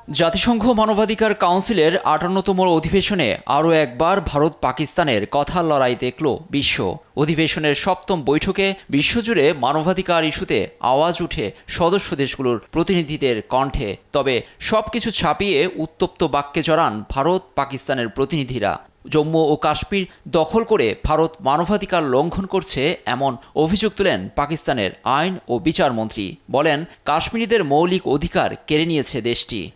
জাতিসংঘ মানবাধিকার কাউন্সিলের ৫৮তম অধিবেশনে আরও একবার ভারত পাকিস্তানের কথার লড়াই দেখল বিশ্ব। অধিবেশনের সপ্তম বৈঠকে বিশ্বজুড়ে মানবাধিকার ইস্যুতে আওয়াজ উঠে সদস্য দেশগুলোর প্রতিনিধিদের কণ্ঠে। তবে সবকিছু ছাপিয়ে উত্তপ্ত বাক্যে জড়ান ভারত পাকিস্তানের প্রতিনিধিরা। জম্মু ও কাশ্মীর দখল করে ভারত মানবাধিকার লঙ্ঘন করছে এমন অভিযোগ তুলেন পাকিস্তানের আইন ও বিচারমন্ত্রী। বলেন, কাশ্মীরিদের মৌলিক অধিকার কেড়ে নিয়েছে দেশটি।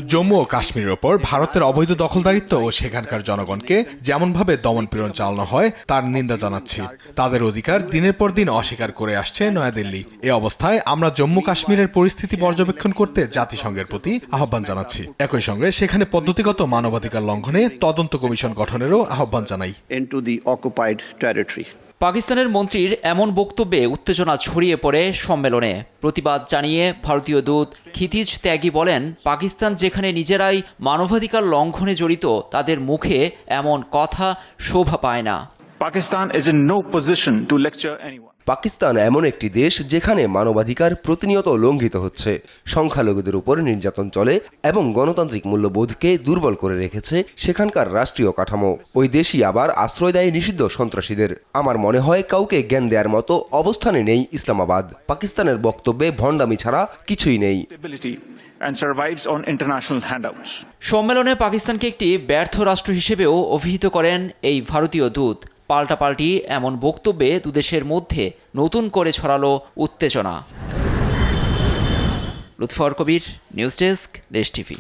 জম্মু ও কাশ্মীরের ওপর ভারতের অবৈধ দখলদারিত্ব ও সেখানকার জনগণকে যেমনভাবে দমন-পীড়ন চালানো হয় তার নিন্দা জানাচ্ছি। তাদের অধিকার দিনের পর দিন অস্বীকার করে আসছে নয়াদিল্লি। এ অবস্থায় আমরা জম্মু কাশ্মীরের পরিস্থিতি পর্যবেক্ষণ করতে জাতিসংঘের প্রতি আহ্বান জানাচ্ছি। একই সঙ্গে সেখানে পদ্ধতিগত মানবাধিকার লঙ্ঘনে তদন্ত কমিশন গঠনেরও আহ্বান জানাই। পাকিস্তানের মন্ত্রীর এমন বক্তব্যে উত্তেজনা ছড়িয়ে পড়ে সম্মেলনে। প্রতিবাদ জানিয়ে ভারতীয় দূত ক্ষিতিজ ত্যাগী বলেন, পাকিস্তান যেখানে নিজেরাই মানবাধিকার লঙ্ঘনে জড়িত, তাদের মুখে এমন কথা শোভা পায় না। পাকিস্তান এমন একটি দেশ যেখানে মানবাধিকার প্রতিনিয়ত লঙ্ঘিত হচ্ছে, সংখ্যালঘুদের উপর নির্যাতন চলে এবং গণতান্ত্রিক মূল্যবোধকে দুর্বল করে রেখেছে সেখানকার রাষ্ট্রীয় কাঠামো। ওই দেশই আবার আশ্রয় দেয় নিষিদ্ধ সন্ত্রাসীদের। আমার মনে হয় কাউকে জ্ঞান দেওয়ার মতো অবস্থানে নেই ইসলামাবাদ। পাকিস্তানের বক্তব্যে ভণ্ডামি ছাড়া কিছুই নেই। সম্মেলনে পাকিস্তানকে একটি ব্যর্থ রাষ্ট্র হিসেবেও অভিহিত করেন এই ভারতীয় দূত। পাল্টাপাল্টি এমন বক্তব্যে দুদেশের মধ্যে নতুন করে ছড়ালো উত্তেজনা। লুৎফর কবির, নিউজ ডেস্ক, দেশ টিভি।